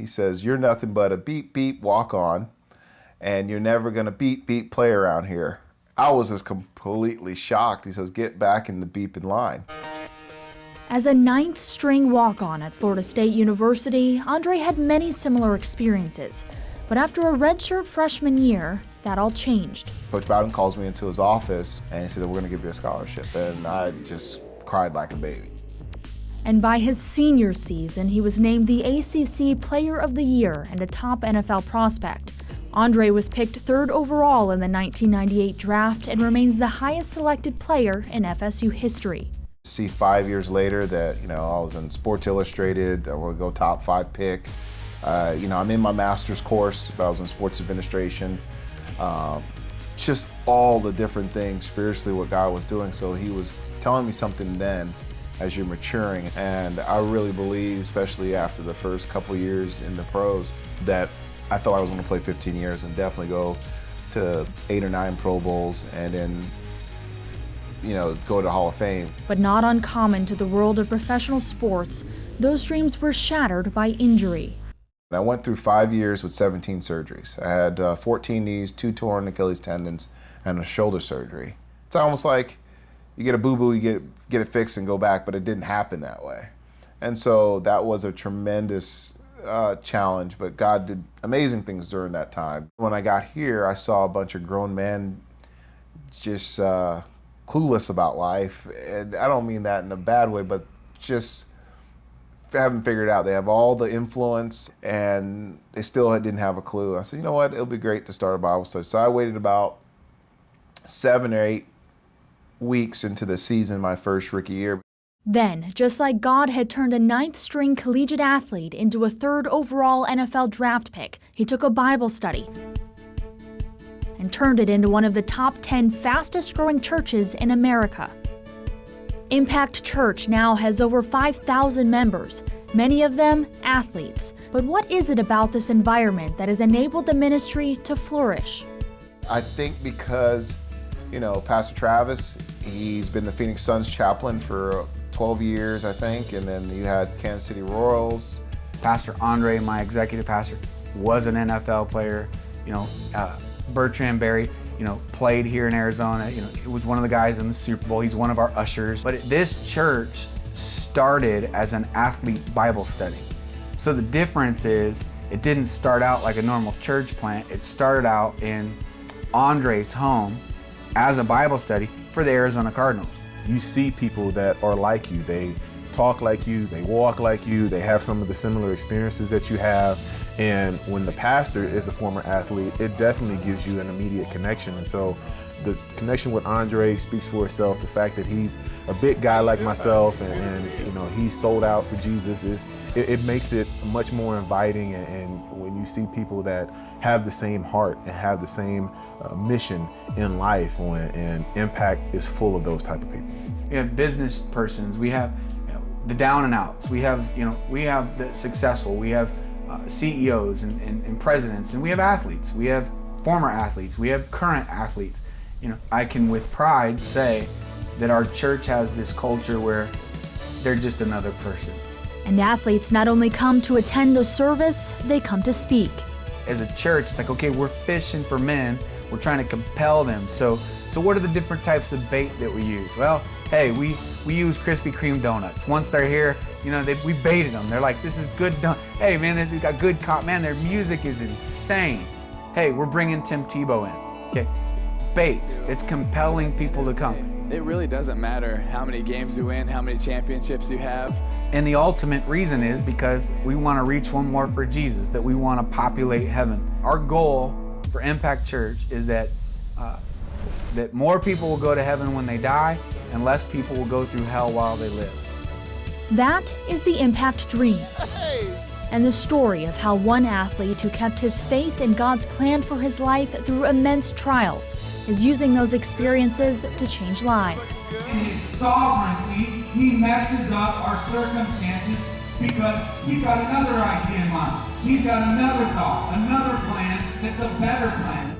He says, "You're nothing but a beep, beep, walk on, and you're never going to beep, beep, play around here." I was just completely shocked. He says, "Get back in the beeping line." As a ninth-string walk-on at Florida State University, Andre had many similar experiences. But after a redshirt freshman year, that all changed. Coach Bowden calls me into his office, and he said, "We're going to give you a scholarship." And I just cried like a baby. And by his senior season, he was named the ACC Player of the Year and a top NFL prospect. Andre was picked 3rd overall in the 1998 draft and remains the highest selected player in FSU history. See 5 years later that, I was in Sports Illustrated, I would go top 5 pick. I'm in my master's course, but I was in sports administration. Just all the different things spiritually what God was doing. So he was telling me something then as you're maturing. And I really believe, especially after the first couple years in the pros, that I felt I was going to play 15 years and definitely go to 8 or 9 Pro Bowls and then go to Hall of Fame. But not uncommon to the world of professional sports, those dreams were shattered by injury. I went through 5 years with 17 surgeries. I had 14 knees, 2 torn Achilles tendons, and a shoulder surgery. It's almost like you get a boo-boo, you get it fixed and go back, but it didn't happen that way. And so that was a tremendous challenge, but God did amazing things during that time. When I got here, I saw a bunch of grown men just clueless about life. And I don't mean that in a bad way, but just haven't figured it out. They have all the influence and they still didn't have a clue. I said, you know what, it'll be great to start a Bible study. So I waited about 7 or 8 weeks into the season, my first rookie year. Then, just like God had turned a 9th-string collegiate athlete into a 3rd overall NFL draft pick, he took a Bible study and turned it into one of the top 10 fastest-growing churches in America. Impact Church now has over 5,000 members, many of them athletes. But what is it about this environment that has enabled the ministry to flourish? I think because, Pastor Travis, he's been the Phoenix Suns chaplain for 12 years, I think, and then you had Kansas City Royals. Pastor Andre, my executive pastor, was an NFL player. Bertrand Berry, played here in Arizona. He was one of the guys in the Super Bowl. He's one of our ushers. But this church started as an athlete Bible study. So the difference is it didn't start out like a normal church plant. It started out in Andre's home as a Bible study for the Arizona Cardinals. You see people that are like you. They talk like you, they walk like you, they have some of the similar experiences that you have. And when the pastor is a former athlete, it definitely gives you an immediate connection. And so the connection with Andre speaks for itself. The fact that he's a big guy like myself and he's sold out for Jesus, it makes it much more inviting. And when you see people that have the same heart and have the same mission in life, and Impact is full of those type of people. We have business persons, we have the down and outs, we have the successful, we have CEOs and presidents, and we have athletes, we have former athletes, we have current athletes. I can with pride say that our church has this culture where they're just another person. And athletes not only come to attend a service, they come to speak. As a church, it's like, okay, we're fishing for men, we're trying to compel them. So what are the different types of bait that we use? Well, hey, we use Krispy Kreme donuts. Once they're here, we baited them. They're like, this is good donut. Hey, man, they got good man, their music is insane. Hey, we're bringing Tim Tebow in. Okay, bait. It's compelling people to come. It really doesn't matter how many games you win, how many championships you have. And the ultimate reason is because we want to reach one more for Jesus, that we want to populate heaven. Our goal for Impact Church is that that more people will go to heaven when they die and less people will go through hell while they live. That is the Impact Dream. And the story of how one athlete who kept his faith in God's plan for his life through immense trials is using those experiences to change lives. In his sovereignty, he messes up our circumstances because he's got another idea in mind. He's got another thought, another plan that's a better plan.